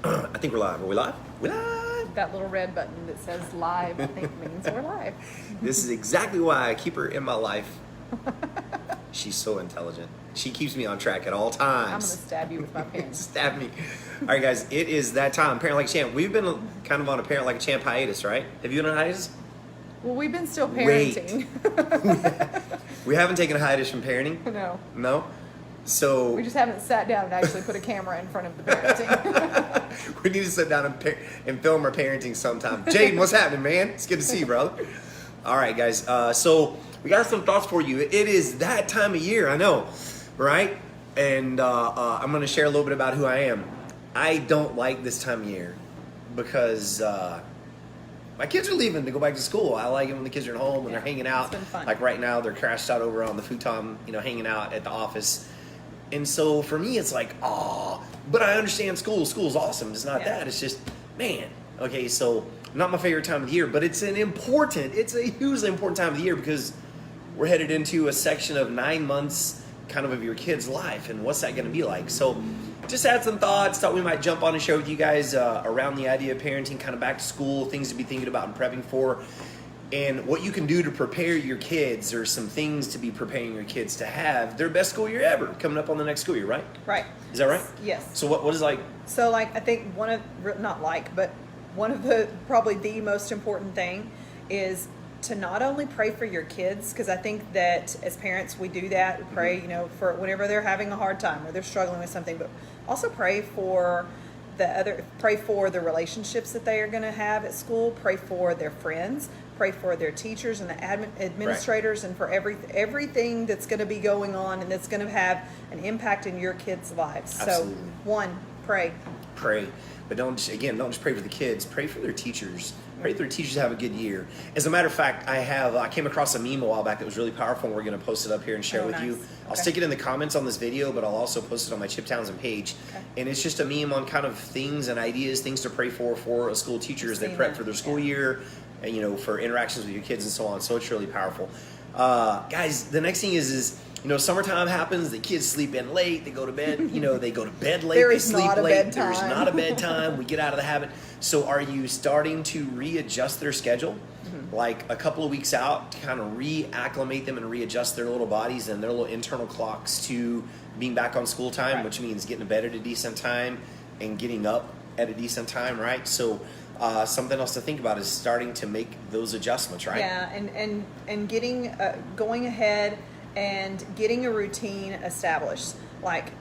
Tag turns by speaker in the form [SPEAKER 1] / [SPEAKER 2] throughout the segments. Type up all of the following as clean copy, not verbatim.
[SPEAKER 1] I think we're live. Are we live? We live.
[SPEAKER 2] That little red button that says live, I think means we're live.
[SPEAKER 1] This is exactly why I keep her in my life. She's so intelligent. She keeps me on track at all
[SPEAKER 2] I'm going to
[SPEAKER 1] times.
[SPEAKER 2] stab you with my pen.
[SPEAKER 1] Stab me. All right, guys, it is that time. Parent Like a Champ. We've been kind of on a Parent Like a Champ hiatus, right? Have you been on hiatus?
[SPEAKER 2] Well, we've been still
[SPEAKER 1] Wait.
[SPEAKER 2] parenting.
[SPEAKER 1] We haven't taken a hiatus from parenting?
[SPEAKER 2] No.
[SPEAKER 1] No? So...
[SPEAKER 2] We just haven't sat down and actually put a camera in front of the parenting.
[SPEAKER 1] We need to sit down and film our parenting sometime. Jaden, what's happening, man? It's good to see you, brother. All right, guys. So we got some thoughts for you. It is that time of year, I know, right? And I'm going to share a little bit about who I am. I don't like this time of year because my kids are leaving to go back to school. I like it when the kids are at home and they're hanging out.
[SPEAKER 2] It's been fun.
[SPEAKER 1] Like right now, they're crashed out over on the futon, hanging out at the office. And so for me, it's like, but I understand school. School's awesome. It's not that. It's just, man. Okay, so not my favorite time of the year, but it's a hugely important time of the year because we're headed into a section of 9 months kind of your kid's life and what's that going to be like. So just had some thoughts, thought we might jump on and share with you guys around the idea of parenting, kind of back to school, things to be thinking about and prepping for. And what you can do to prepare your kids, or some things to be preparing your kids to have their best school year ever coming up on the next school year, right?
[SPEAKER 2] Right.
[SPEAKER 1] Is that right?
[SPEAKER 2] Yes.
[SPEAKER 1] So what is like?
[SPEAKER 2] So I think one of the probably the most important thing is to not only pray for your kids, because I think that as parents we do that. We pray, for whenever they're having a hard time or they're struggling with something, but also pray for the relationships that they are going to have at school. Pray for their friends. Pray for their teachers and the administrators, right. And for everything that's going to be going on and that's going to have an impact in your kids' lives.
[SPEAKER 1] Absolutely.
[SPEAKER 2] So, one, pray.
[SPEAKER 1] Pray. But don't just pray for the kids. Pray for their teachers. Pray for their teachers to have a good year. As a matter of fact, I came across a meme a while back that was really powerful, and we're going to post it up here and share with you.
[SPEAKER 2] Nice.
[SPEAKER 1] I'll stick it in the comments on this video, but I'll also post it on my Chip Townsend page. Okay. And it's just a meme on kind of things and ideas, things to pray for a school teacher as they prep for their school year, and for interactions with your kids and so on. So it's really powerful. Guys, the next thing is summertime happens, the kids sleep in late, they go to bed, they go to bed late, they sleep late, there's not a bedtime, we get out of the habit. So are you starting to readjust their schedule? Mm-hmm. Like a couple of weeks out to kind of reacclimate them and readjust their little bodies and their little internal clocks to being back on school time, right. Which means getting to bed at a decent time and getting up at a decent time, right? So something else to think about is starting to make those adjustments, right?
[SPEAKER 2] Yeah, and getting going ahead and getting a routine established. Like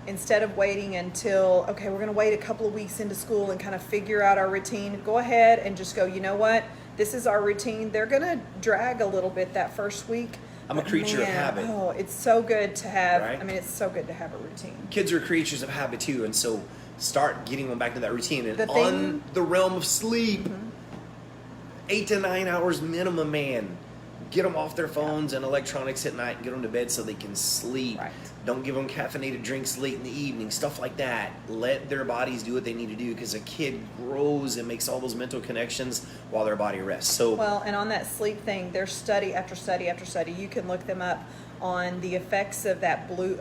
[SPEAKER 2] instead of waiting until, we're going to wait a couple of weeks into school and kind of figure out our routine, go ahead and just go, you know what? This is our routine. They're going to drag a little bit that first week.
[SPEAKER 1] I'm a creature of habit.
[SPEAKER 2] Oh, it's so good to have,
[SPEAKER 1] right?
[SPEAKER 2] It's so good to have a routine.
[SPEAKER 1] Kids are creatures of habit too, and so start getting them back to that routine. And on the realm of sleep, 8 to 9 hours minimum, man. Get them off their phones and electronics at night and get them to bed so they can sleep. Right. Don't give them caffeinated drinks late in the evening, stuff like that. Let their bodies do what they need to do, because a kid grows and makes all those mental connections while their body rests. So
[SPEAKER 2] well, and on that sleep thing, there's study after study after study. You can look them up on the effects of that blue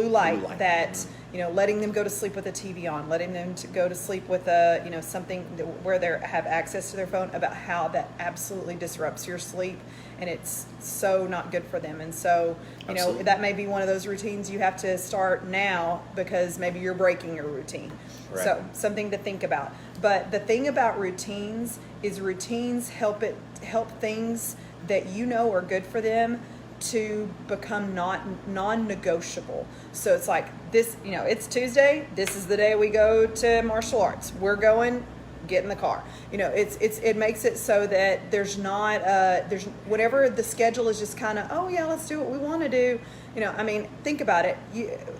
[SPEAKER 2] light that letting them go to sleep with a TV on, letting them to go to sleep with a something where they have access to their phone, about how that absolutely disrupts your sleep, and it's so not good for them. And so that may be one of those routines you have to start now, because maybe you're breaking your routine. Right. So something to think about. But the thing about routines is routines help things that are good for them to become non-negotiable. So it's like this, it's Tuesday, this is the day we go to martial arts. We're going, get in the car. It makes it so that there's not there's whatever the schedule is, just kind of, let's do what we want to do. Think about it.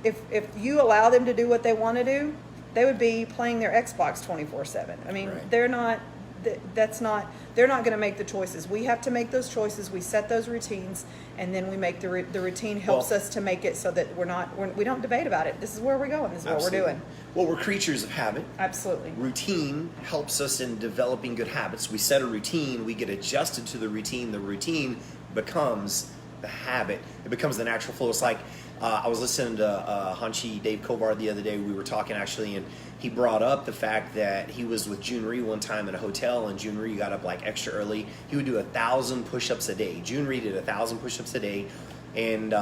[SPEAKER 2] If you allow them to do what they want to do, they would be playing their Xbox 24/7. Right. They're not going to make the choices. We have to make those choices. We set those routines, and then we make the routine helps us to make it so that we don't debate about it. This is where we're going. This is what we're doing.
[SPEAKER 1] Well, we're creatures of habit.
[SPEAKER 2] Absolutely.
[SPEAKER 1] Routine helps us in developing good habits. We set a routine. We get adjusted to the routine. The routine becomes the habit, it becomes the natural flow. It's like I was listening to Hunchy Dave Kovar the other day. We were talking actually, and he brought up the fact that he was with June Ree one time in a hotel, and June Ree got up like extra early. He would do 1,000 push-ups a day. June Ree did 1,000 push-ups a day, and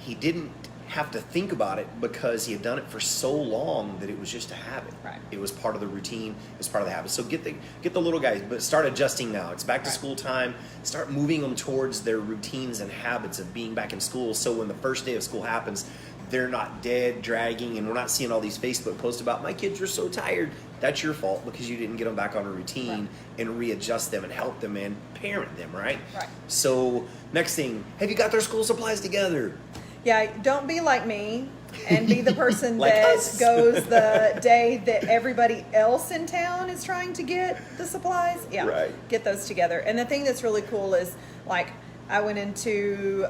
[SPEAKER 1] he didn't have to think about it because he had done it for so long that it was just a habit.
[SPEAKER 2] Right.
[SPEAKER 1] It was part of the routine. It was part of the habit. So get the little guys, but start adjusting now. It's back to school time. Start moving them towards their routines and habits of being back in school. So when the first day of school happens, they're not dead, dragging, and we're not seeing all these Facebook posts about my kids were so tired. That's your fault because you didn't get them back on a routine and readjust them and help them and parent them, right?
[SPEAKER 2] Right.
[SPEAKER 1] So next thing, have you got their school supplies together?
[SPEAKER 2] Yeah, don't be like me and be the person
[SPEAKER 1] Like
[SPEAKER 2] that
[SPEAKER 1] us.
[SPEAKER 2] goes the day that everybody else in town is trying to get the supplies. Yeah,
[SPEAKER 1] Right.
[SPEAKER 2] get those together. And the thing that's really cool is, like, I went into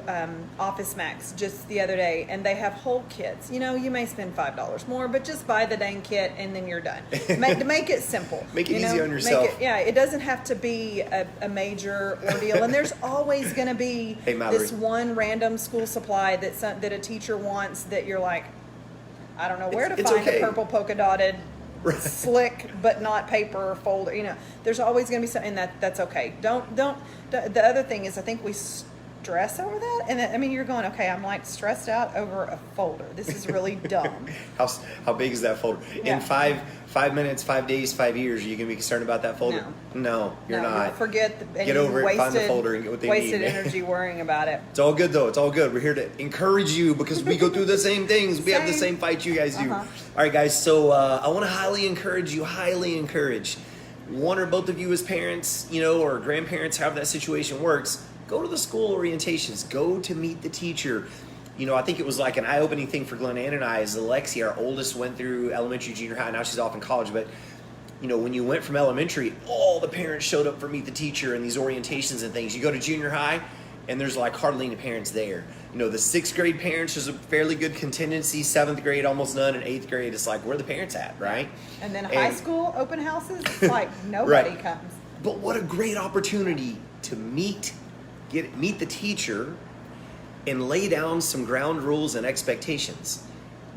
[SPEAKER 2] Office Max just the other day, and they have whole kits. You know, you may spend $5 more, but just buy the dang kit, and then you're done. Make it simple.
[SPEAKER 1] Make it
[SPEAKER 2] you
[SPEAKER 1] easy
[SPEAKER 2] know?
[SPEAKER 1] on yourself.
[SPEAKER 2] It doesn't have to be a major ordeal. And there's always going to be
[SPEAKER 1] Hey, Mallory.
[SPEAKER 2] this one random school supply that a teacher wants that you're like, I don't know where to
[SPEAKER 1] It's
[SPEAKER 2] find
[SPEAKER 1] okay.
[SPEAKER 2] a purple polka dotted
[SPEAKER 1] Right.
[SPEAKER 2] slick but not paper folder. You know, there's always going to be something that's okay. Don't. The other thing is, I think we stress over that, and I mean, you're going, okay, I'm like stressed out over a folder. This is really dumb.
[SPEAKER 1] How big is that folder?
[SPEAKER 2] Yeah.
[SPEAKER 1] In 5 minutes, 5 days, 5 years, are you gonna be concerned about that folder? No, you're not.
[SPEAKER 2] You'll forget. And
[SPEAKER 1] Get
[SPEAKER 2] you
[SPEAKER 1] over it, find the folder, and get what they
[SPEAKER 2] wasted
[SPEAKER 1] need.
[SPEAKER 2] energy worrying about it.
[SPEAKER 1] It's all good though. It's all good. We're here to encourage you because we go through the same things. We have the same fights you guys do.
[SPEAKER 2] Uh-huh.
[SPEAKER 1] All right, guys. So I want to highly encourage one or both of you as parents, or grandparents, however that situation works. Go to the school orientations. Go to meet the teacher. I think it was like an eye-opening thing for Glenn Ann and I as Alexia, our oldest, went through elementary, junior high. Now she's off in college. But, when you went from elementary, all the parents showed up for meet the teacher and these orientations and things. You go to junior high, and there's like hardly any parents there. The 6th grade parents, there's a fairly good contingency. 7th grade, almost none. And 8th grade, it's like, where are the parents at, right?
[SPEAKER 2] And then high school open houses, it's like nobody comes.
[SPEAKER 1] But what a great opportunity to meet the teacher and lay down some ground rules and expectations.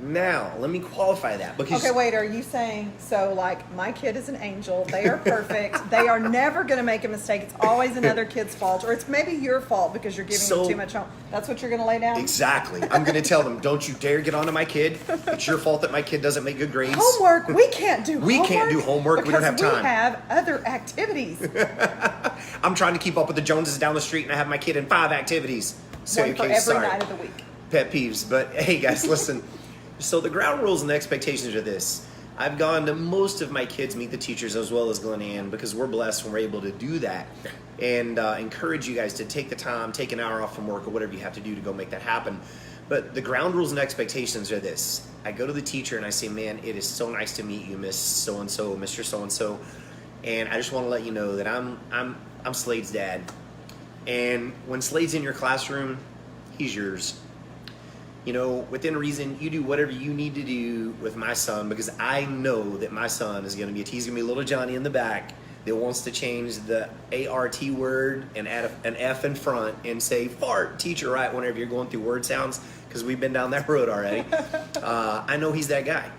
[SPEAKER 1] Now, let me qualify that because
[SPEAKER 2] Okay, wait, are you saying, so like my kid is an angel, they are perfect, they are never going to make a mistake, it's always another kid's fault, or it's maybe your fault because you're giving them too much home. That's what you're going to lay down?
[SPEAKER 1] Exactly. I'm going to tell them, don't you dare get onto my kid. It's your fault that my kid doesn't make good grades.
[SPEAKER 2] Homework, we can't do homework.
[SPEAKER 1] We can't do homework, we don't have time.
[SPEAKER 2] We have other activities.
[SPEAKER 1] I'm trying to keep up with the Joneses down the street and I have my kid in 5 activities. So,
[SPEAKER 2] One for every night of the week.
[SPEAKER 1] Pet peeves. But hey guys, listen. So the ground rules and the expectations are this. I've gone to most of my kids meet the teachers as well as Glenn Ann because we're blessed when we're able to do that, and encourage you guys to take the time, take an hour off from work or whatever you have to do to go make that happen. But the ground rules and expectations are this. I go to the teacher and I say, man, it is so nice to meet you, Miss So-and-so, Mr. So-and-so. And I just want to let you know that I'm Slade's dad. And when Slade's in your classroom, he's yours. Within reason, you do whatever you need to do with my son because I know that my son is going to be he's going to be little Johnny in the back that wants to change the ART word and add an F in front and say fart, teacher, right, whenever you're going through word sounds because we've been down that road already. I know he's that guy,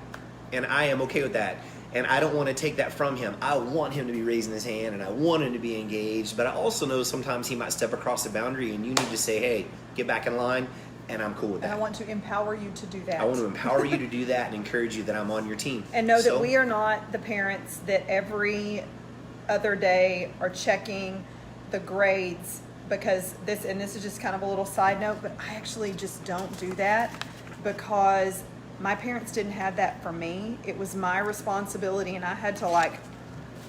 [SPEAKER 1] and I am okay with that. And I don't want to take that from him. I want him to be raising his hand, and I want him to be engaged, but I also know sometimes he might step across the boundary, and you need to say, hey, get back in line. And I'm cool with that.
[SPEAKER 2] And I want to empower you to do that.
[SPEAKER 1] I want to empower you to do that and encourage you that I'm on your team.
[SPEAKER 2] And know that we are not the parents that every other day are checking the grades because this is just kind of a little side note, but I actually just don't do that because my parents didn't have that for me. It was my responsibility and I had to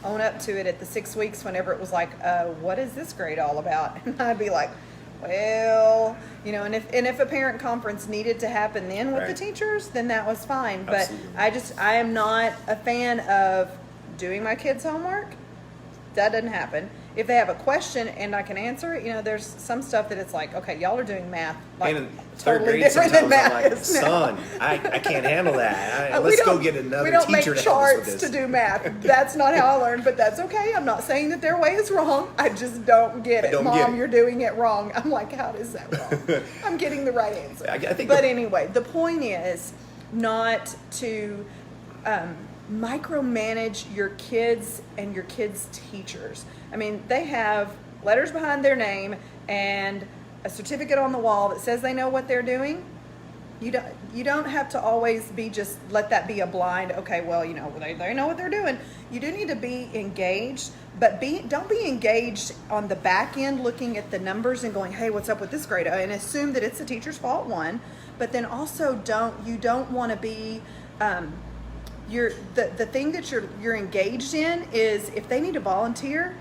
[SPEAKER 2] own up to it at the 6 weeks whenever it was like, what is this grade all about? And I'd be like, well, and if a parent conference needed to happen then with the teachers, then that was fine. But
[SPEAKER 1] Absolutely.
[SPEAKER 2] I am not a fan of doing my kids' homework, that doesn't happen. If they have a question and I can answer it, there's some stuff that it's like, okay, y'all are doing math like
[SPEAKER 1] and
[SPEAKER 2] totally
[SPEAKER 1] third grade,
[SPEAKER 2] different than
[SPEAKER 1] sometimes I'm
[SPEAKER 2] math
[SPEAKER 1] like,
[SPEAKER 2] is now.
[SPEAKER 1] son, I can't handle that.
[SPEAKER 2] We
[SPEAKER 1] Let's go
[SPEAKER 2] don't-
[SPEAKER 1] get another
[SPEAKER 2] We don't
[SPEAKER 1] teacher
[SPEAKER 2] make
[SPEAKER 1] to help us with
[SPEAKER 2] charts
[SPEAKER 1] this.
[SPEAKER 2] to do math. That's not how I learned, but that's okay. I'm not saying that their way is wrong. I just don't get it.
[SPEAKER 1] don't
[SPEAKER 2] Mom,
[SPEAKER 1] get it.
[SPEAKER 2] you're doing it wrong. I'm like, how is that wrong? I'm getting the right answer.
[SPEAKER 1] I think
[SPEAKER 2] But anyway, the point is not to micromanage your kids and your kids' teachers. I mean, they have letters behind their name and a certificate on the wall that says they know what they're doing. You don't have to always be just let that be a blind, okay, well, they know what they're doing. You do need to be engaged, but don't be engaged on the back end looking at the numbers and going, hey, what's up with this grade? And assume that it's the teacher's fault, one. But then also don't want to be the thing that you're engaged in is if they need to volunteer,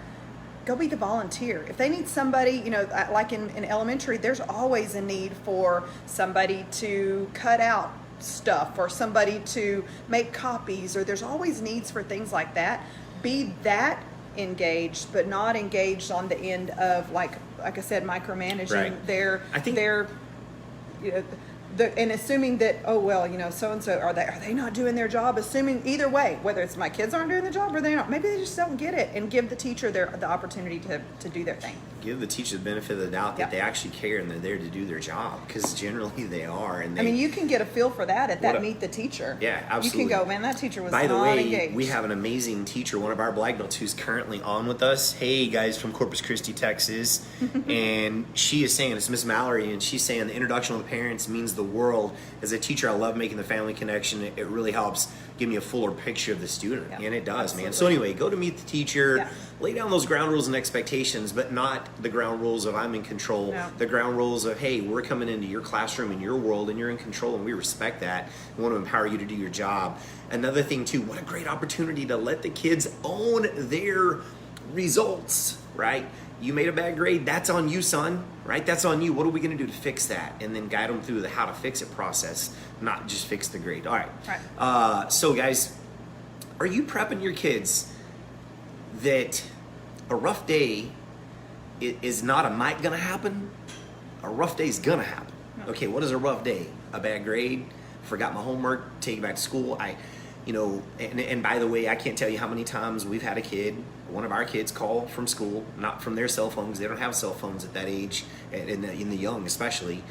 [SPEAKER 2] go be the volunteer. If they need somebody, like in elementary, there's always a need for somebody to cut out stuff or somebody to make copies, or there's always needs for things like that. Be that engaged, but not engaged on the end of like I said, micromanaging
[SPEAKER 1] Right.
[SPEAKER 2] their and assuming that, oh well, so and so are they not doing their job? Assuming either way, whether it's my kids aren't doing the job or they're not, maybe they just don't get it, and give the teacher the opportunity to do their thing.
[SPEAKER 1] Give the teacher the benefit of the doubt that they actually care and they're there to do their job, because generally they are. And
[SPEAKER 2] you can get a feel for that at that Meet the Teacher.
[SPEAKER 1] Yeah, absolutely.
[SPEAKER 2] You can go, man, that teacher was
[SPEAKER 1] By the
[SPEAKER 2] not
[SPEAKER 1] way,
[SPEAKER 2] engaged.
[SPEAKER 1] we have an amazing teacher, one of our Black Belts, who's currently on with us. Hey, guys from Corpus Christi, Texas. And she is saying, it's Miss Mallory, and she's saying the introduction of the parents means the world. As a teacher, I love making the family connection. It really helps give me a fuller picture of the student.
[SPEAKER 2] Yeah,
[SPEAKER 1] and it does,
[SPEAKER 2] absolutely.
[SPEAKER 1] man. So anyway, go to Meet the Teacher.
[SPEAKER 2] Yeah.
[SPEAKER 1] Lay down those ground rules and expectations, but not the ground rules of I'm in control.
[SPEAKER 2] No.
[SPEAKER 1] The ground rules of, hey, we're coming into your classroom and your world and you're in control, and we respect that. We want to empower you to do your job. Another thing too, what a great opportunity to let the kids own their results, right? You made a bad grade, that's on you, son, right? That's on you. What are we going to do to fix that? And then guide them through the how to fix it process, not just fix the grade. All right.
[SPEAKER 2] Right.
[SPEAKER 1] So guys, are you prepping your kids that a rough day is not a might gonna happen? A rough day is gonna happen. Okay, what is a rough day? A bad grade, forgot my homework, take it back to school. And by the way, I can't tell you how many times we've had a kid, one of our kids, call from school, not from their cell phones. They don't have cell phones at that age, in the young especially.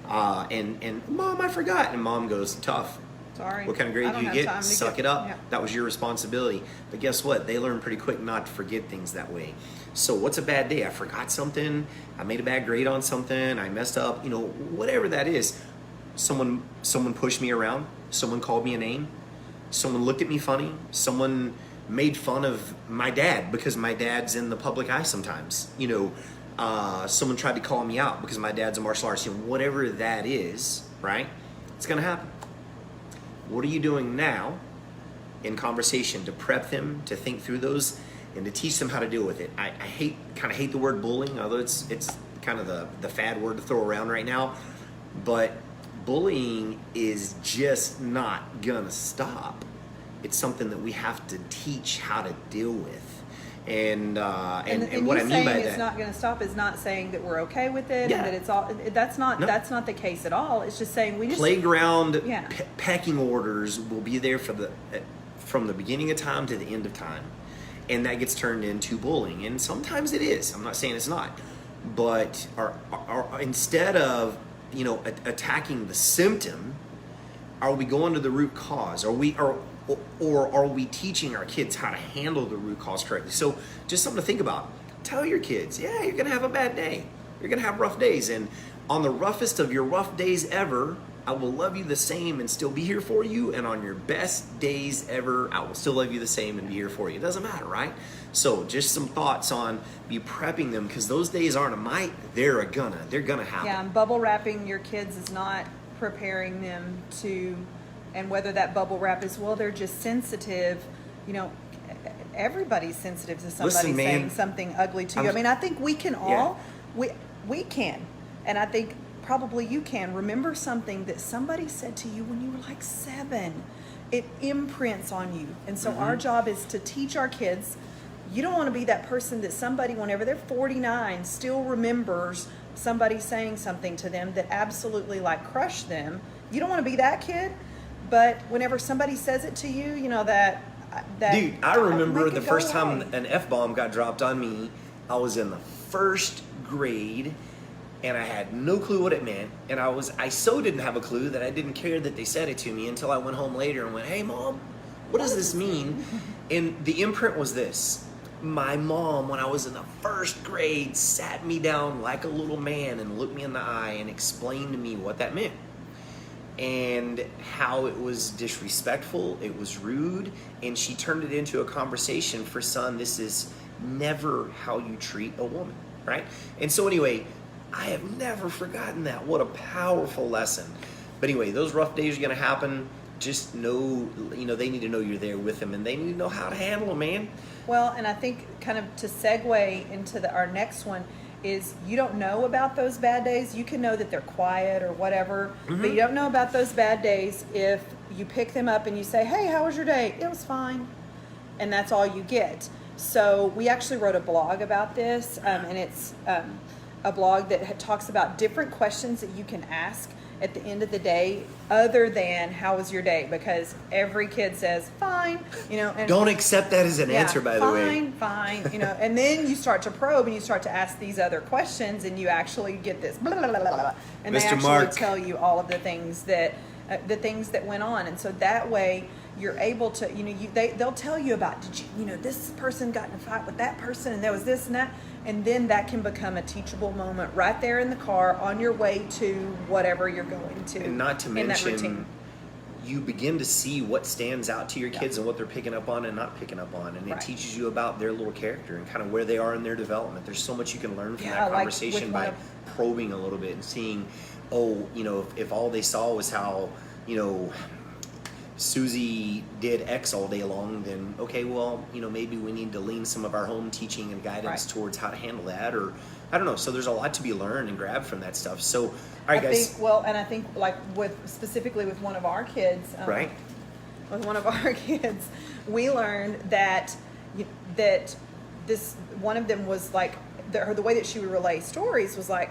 [SPEAKER 1] And Mom, I forgot. And Mom goes, tough.
[SPEAKER 2] Sorry.
[SPEAKER 1] What kind of grade
[SPEAKER 2] I
[SPEAKER 1] do
[SPEAKER 2] don't
[SPEAKER 1] you
[SPEAKER 2] have
[SPEAKER 1] get?
[SPEAKER 2] time to
[SPEAKER 1] Suck
[SPEAKER 2] get-
[SPEAKER 1] it up.
[SPEAKER 2] yeah.
[SPEAKER 1] That was your responsibility. But guess what? They learn pretty quick not to forget things that way. So what's a bad day? I forgot something. I made a bad grade on something. I messed up. Whatever that is. Someone pushed me around. Someone called me a name. Someone looked at me funny. Someone made fun of my dad because my dad's in the public eye sometimes. Someone tried to call me out because my dad's a martial artist. Whatever that is, right? It's going to happen. What are you doing now in conversation to prep them, to think through those, and to teach them how to deal with it? I kind of hate the word bullying, although it's kind of the fad word to throw around right now. But bullying is just not gonna stop. It's something that we have to teach how to deal with. And what I mean by
[SPEAKER 2] it's
[SPEAKER 1] that,
[SPEAKER 2] not going to stop is not saying that we're okay with it,
[SPEAKER 1] Yeah.
[SPEAKER 2] and that it's all. That's not the case at all. It's just saying we just
[SPEAKER 1] playground
[SPEAKER 2] Yeah.
[SPEAKER 1] pecking orders will be there from the beginning of time to the end of time, and that gets turned into bullying. And sometimes it is. I'm not saying it's not, but instead of attacking the symptom, are we going to the root cause? Or are we teaching our kids how to handle the root cause correctly? So just something to think about. Tell your kids, yeah, you're going to have a bad day. You're going to have rough days. And on the roughest of your rough days ever, I will love you the same and still be here for you. And on your best days ever, I will still love you the same and be here for you. It doesn't matter, right? So just some thoughts on be prepping them, because those days aren't a might. They're gonna happen.
[SPEAKER 2] Yeah, and bubble wrapping your kids is not preparing them to, and whether that bubble wrap is, well, they're just sensitive. Everybody's sensitive to somebody saying something ugly to you. I mean, I think we can all, we can, and I think probably you can remember something that somebody said to you when you were like 7. It imprints on you. And so our job is to teach our kids You don't want to be that person that somebody, whenever they're 49, still remembers somebody saying something to them that absolutely like crushed them. You don't want to be that kid. But whenever somebody says it to you, you know, that
[SPEAKER 1] dude, I remember the first
[SPEAKER 2] away.
[SPEAKER 1] time an F-bomb got dropped on me. I was in the first grade, and I had no clue what it meant. And I so didn't have a clue that I didn't care that they said it to me until I went home later and went, "Hey, Mom, what does this mean?" And the imprint was this. My mom, when I was in the first grade, sat me down like a little man and looked me in the eye and explained to me what that meant. And how it was disrespectful, it was rude, and she turned it into a conversation for, son, this is never how you treat a woman, right? And so anyway, I have never forgotten that. What a powerful lesson. But anyway, those rough days are going to happen. Just know, you know, they need to know you're there with them, and they need to know how to handle them, man.
[SPEAKER 2] Well, and I think kind of to segue into our next one is you don't know about those bad days. You can know that they're quiet or whatever, but you don't know about those bad days if you pick them up and you say, "Hey, how was your day?" "It was fine." And that's all you get. So we actually wrote a blog about this, and it's a blog that talks about different questions that you can ask at the end of the day other than "How was your day?" because every kid says "fine," you know, and
[SPEAKER 1] don't accept that as an answer, by the way.
[SPEAKER 2] fine, you know, and then you start to probe and you start to ask these other questions and you actually get this blah, blah, blah, blah, blah, and
[SPEAKER 1] Mr.
[SPEAKER 2] they actually
[SPEAKER 1] Mark.
[SPEAKER 2] tell you all of the things that went on. And so that way you're able to, you know, they'll tell you about, did you know, this person got in a fight with that person and there was this and that. And then that can become a teachable moment right there in the car on your way to whatever you're going to.
[SPEAKER 1] And not to
[SPEAKER 2] in that
[SPEAKER 1] mention,
[SPEAKER 2] routine.
[SPEAKER 1] you begin to see what stands out to your kids and what they're picking up on and not picking up on. And it
[SPEAKER 2] Right.
[SPEAKER 1] teaches you about their little character and kind of where they are in their development. There's so much you can learn from that
[SPEAKER 2] like
[SPEAKER 1] conversation
[SPEAKER 2] with
[SPEAKER 1] by
[SPEAKER 2] one
[SPEAKER 1] probing a little bit and seeing, oh, you know, if all they saw was how, you know, Susie did X all day long, then okay, well, you know, maybe we need to lean some of our home teaching and guidance
[SPEAKER 2] Right.
[SPEAKER 1] towards how to handle that, or I don't know. So there's a lot to be learned and grabbed from that stuff. So, all right,
[SPEAKER 2] I
[SPEAKER 1] guys.
[SPEAKER 2] think, well, and I think like specifically with one of our kids,
[SPEAKER 1] Right.
[SPEAKER 2] with one of our kids, we learned that this one of them was like the way that she would relay stories was like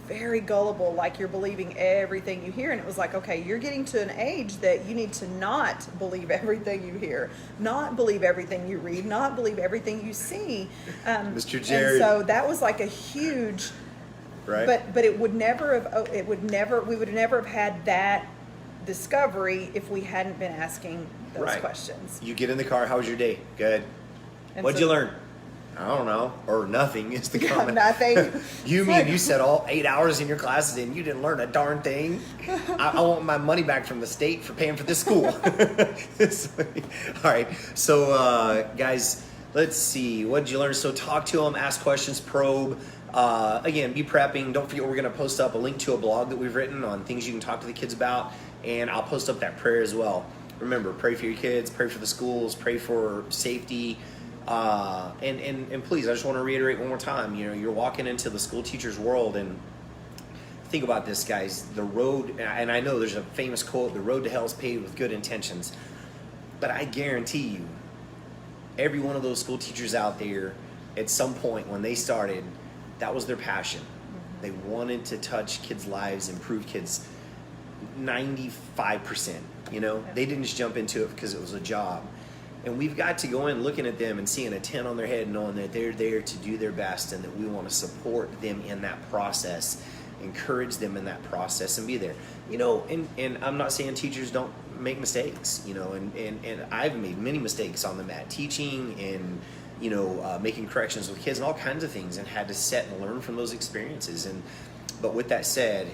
[SPEAKER 2] very gullible, like you're believing everything you hear. And it was like, okay, you're getting to an age that you need to not believe everything you hear, not believe everything you read, not believe everything you see.
[SPEAKER 1] Mr. Jared.
[SPEAKER 2] And so that was like a huge,
[SPEAKER 1] Right.
[SPEAKER 2] but we would never have had that discovery if we hadn't been asking those
[SPEAKER 1] Right.
[SPEAKER 2] questions.
[SPEAKER 1] You get in the car, how was your day? Good.
[SPEAKER 2] And
[SPEAKER 1] What'd
[SPEAKER 2] so-
[SPEAKER 1] you learn? I don't know. Or nothing is the comment.
[SPEAKER 2] Nothing.
[SPEAKER 1] You said all 8 hours in your classes and you didn't learn a darn thing. I want my money back from the state for paying for this school. All right. So, guys, let's see. What did you learn? So talk to them, ask questions, probe. Again, be prepping. Don't forget we're going to post up a link to a blog that we've written on things you can talk to the kids about. And I'll post up that prayer as well. Remember, pray for your kids, pray for the schools, pray for safety. And please, I just want to reiterate one more time, you know, you're walking into the school teacher's world, and think about this, guys. The road, and I know there's a famous quote, the road to hell is paved with good intentions. But I guarantee you, every one of those school teachers out there, at some point when they started, that was their passion. They wanted to touch kids' lives, improve kids 95%, you know? They didn't just jump into it because it was a job. And we've got to go in looking at them and seeing a 10 on their head, knowing that they're there to do their best and that we want to support them in that process, encourage them in that process, and be there. You know, and I'm not saying teachers don't make mistakes, you know, and I've made many mistakes on the mat, teaching and, you know, making corrections with kids and all kinds of things, and had to set and learn from those experiences. But with that said,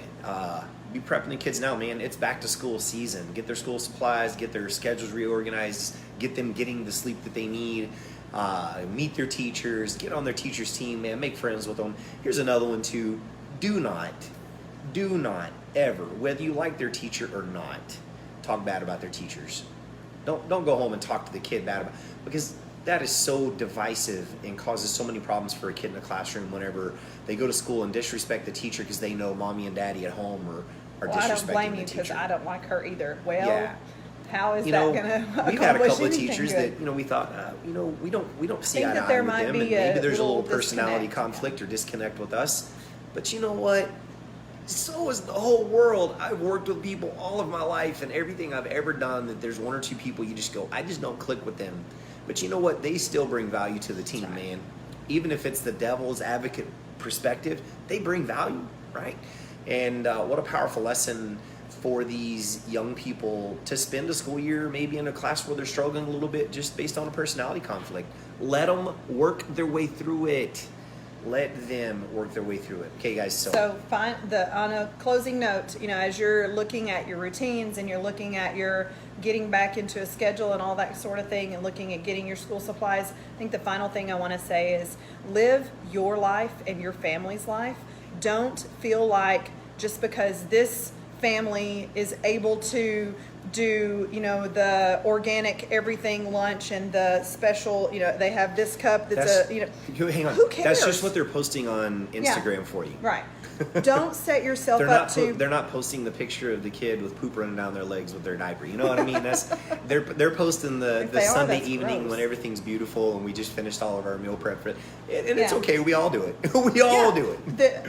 [SPEAKER 1] be prepping the kids now, man. It's back to school season. Get their school supplies, get their schedules reorganized, get them getting the sleep that they need, meet their teachers, get on their teachers' team, man. Make friends with them. Here's another one too. Do not ever, whether you like their teacher or not, talk bad about their teachers. Don't go home and talk to the kid bad about, because that is so divisive and causes so many problems for a kid in a classroom whenever they go to school and disrespect the teacher because they know mommy and daddy at home are disrespecting
[SPEAKER 2] I don't blame
[SPEAKER 1] the
[SPEAKER 2] you because
[SPEAKER 1] teacher.
[SPEAKER 2] I don't like her either. Well,
[SPEAKER 1] Yeah.
[SPEAKER 2] How is
[SPEAKER 1] you
[SPEAKER 2] that
[SPEAKER 1] know,
[SPEAKER 2] going to accomplish
[SPEAKER 1] we've had a couple of
[SPEAKER 2] anything
[SPEAKER 1] teachers
[SPEAKER 2] good?
[SPEAKER 1] that, you know, we thought, we don't see
[SPEAKER 2] think
[SPEAKER 1] eye to
[SPEAKER 2] that
[SPEAKER 1] eye
[SPEAKER 2] there
[SPEAKER 1] with
[SPEAKER 2] might
[SPEAKER 1] them,
[SPEAKER 2] be
[SPEAKER 1] and maybe
[SPEAKER 2] a
[SPEAKER 1] there's a little
[SPEAKER 2] little
[SPEAKER 1] personality
[SPEAKER 2] disconnect.
[SPEAKER 1] conflict or disconnect with us. But you know what? So is the whole world. I've worked with people all of my life, and everything I've ever done, that there's one or two people you just go, I just don't click with them. But you know what? They still bring value to the team,
[SPEAKER 2] Right.
[SPEAKER 1] man. Even if it's the devil's advocate perspective, they bring value, right? And what a powerful lesson for these young people to spend a school year maybe in a class where they're struggling a little bit just based on a personality conflict. Let them work their way through it. Let them work their way through it. Okay, guys.
[SPEAKER 2] So on a closing note, you know, as you're looking at your routines and you're looking at your getting back into a schedule and all that sort of thing and looking at getting your school supplies, I think the final thing I want to say is live your life and your family's life. Don't feel like just because this family is able to do, you know, the organic everything lunch and the special, you know, they have this cup that's a, you know,
[SPEAKER 1] hang on.
[SPEAKER 2] who cares?
[SPEAKER 1] That's just what they're posting on Instagram for you.
[SPEAKER 2] Right. Don't set yourself up
[SPEAKER 1] They're not posting the picture of the kid with poop running down their legs with their diaper. You know what I mean? They're posting the Sunday evening
[SPEAKER 2] gross.
[SPEAKER 1] when everything's beautiful and we just finished all of our meal prep for it. And it's
[SPEAKER 2] Yeah.
[SPEAKER 1] okay. We all do it. We all do it.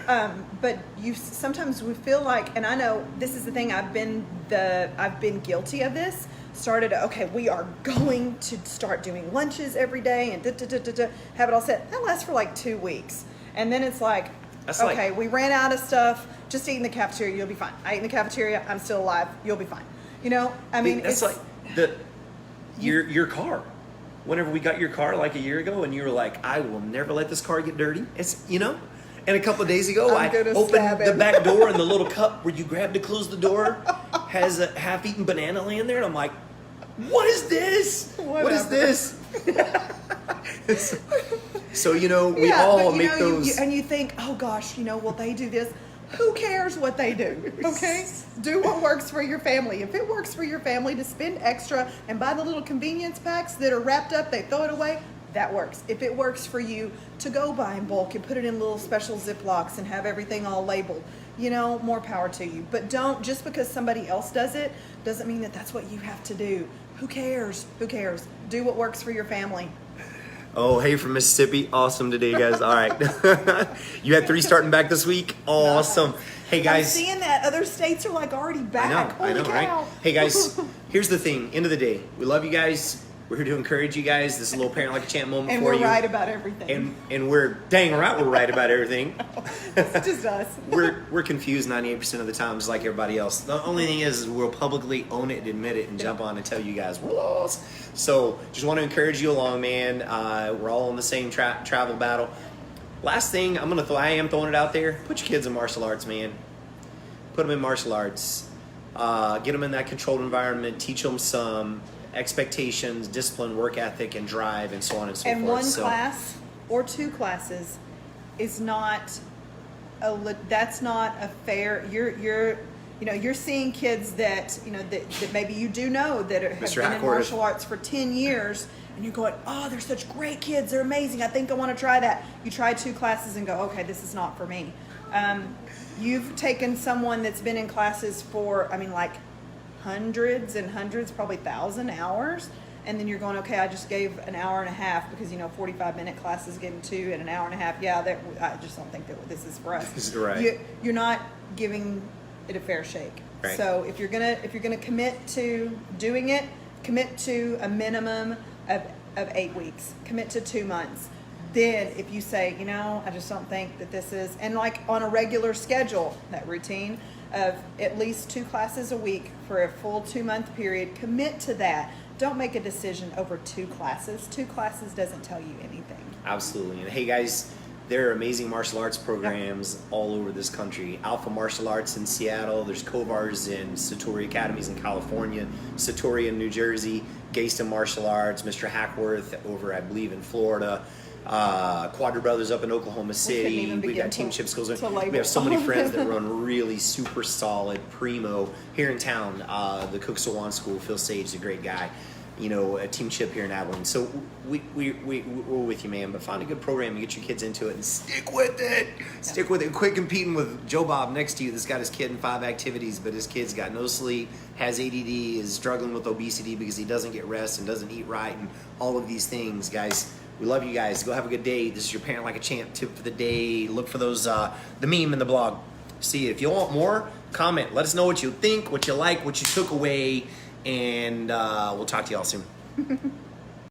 [SPEAKER 2] But sometimes we feel like, and I know this is the thing. I've been guilty of this. Okay, we are going to start doing lunches every day and have it all set. That lasts for like 2 weeks, and then it's like, okay, we ran out of stuff. Just eat in the cafeteria, you'll be fine. I ate in the cafeteria, I'm still alive, you'll be fine. You know, I mean,
[SPEAKER 1] that's like your car. Whenever we got your car like a year ago, and you were like, I will never let this car get dirty. It's, you know. And a couple of days ago, I opened the back door, and the little cup where you grab to close the door has a half-eaten banana laying there, and I'm like, what is this? What is this? So, you know, we all make those.
[SPEAKER 2] And you think, oh gosh, you know, will they do this? Who cares what they do? Okay? Do what works for your family. If it works for your family to spend extra and buy the little convenience packs that are wrapped up, they throw it away, that works. If it works for you to go buy in bulk and put it in little special Ziplocs and have everything all labeled, you know, more power to you. But don't, just because somebody else does it, doesn't mean that that's what you have to do. Who cares? Who cares? Do what works for your family.
[SPEAKER 1] Oh, hey, from Mississippi. Awesome today, guys. All right. You had 3 starting back this week. Awesome. Hey, guys.
[SPEAKER 2] I'm seeing that other states are like already back.
[SPEAKER 1] I know,
[SPEAKER 2] Holy
[SPEAKER 1] right?
[SPEAKER 2] cow.
[SPEAKER 1] Hey, guys, here's the thing. End of the day, we love you guys. We're here to encourage you guys. This is a little parent like a champ moment
[SPEAKER 2] And
[SPEAKER 1] for
[SPEAKER 2] we're
[SPEAKER 1] you.
[SPEAKER 2] right about everything.
[SPEAKER 1] And we're dang right we're right about everything.
[SPEAKER 2] It's just us.
[SPEAKER 1] We're confused 98% of the time, just like everybody else. The only thing is we'll publicly own it and admit it and jump on and tell you guys we're lost. So just want to encourage you along, man. We're all in the same travel battle. Last thing I am throwing it out there. Put your kids in martial arts, man. Put them in martial arts. Get them in that controlled environment. Teach them some expectations, discipline, work ethic, and drive, and so on and so forth.
[SPEAKER 2] And one class or 2 classes is not that's not a fair. You're seeing kids that that maybe you do know that have been in martial arts for 10 years, and you're going, oh, they're such great kids, they're amazing. I think I want to try that. You try 2 classes and go, okay, this is not for me. You've taken someone that's been in classes for, like hundreds and hundreds, probably 1,000 hours, and then you're going, okay, I just gave an hour and a half because 45-minute classes getting 2 and an hour and a half. Yeah, I just don't think that this is for us.
[SPEAKER 1] Right.
[SPEAKER 2] You're not giving it a fair shake.
[SPEAKER 1] Right.
[SPEAKER 2] So if you're gonna commit to doing it, commit to a minimum of 8 weeks. Commit to 2 months. Then if you say, I just don't think that this is, and like on a regular schedule, that routine of at least 2 classes a week for a full 2-month period, commit to that. Don't make a decision over 2 classes. 2 classes doesn't tell you anything.
[SPEAKER 1] Absolutely. And hey, guys, there are amazing martial arts programs all over this country. Alpha Martial Arts in Seattle. There's Kovars and Satori Academies in California. Satori in New Jersey. Gayston Martial Arts. Mr. Hackworth over, I believe, in Florida. Quadra Brothers up in Oklahoma City. We got Team Chip Schools. We have so many friends that run really super solid primo here in town. The Cook Sawan School. Phil Sage is a great guy. a team chip here in Abilene. So we're with you, man. But find a good program and get your kids into it and stick with it. Stick with it. Quit competing with Joe Bob next to you that's got his kid in 5 activities, but his kid's got no sleep, has ADD, is struggling with obesity because he doesn't get rest and doesn't eat right and all of these things. Guys, we love you guys. Go have a good day. This is your Parent Like a Champ tip for the day. Look for those, the meme in the blog. See, if you want more, comment. Let us know what you think, what you like, what you took away, and we'll talk to y'all soon.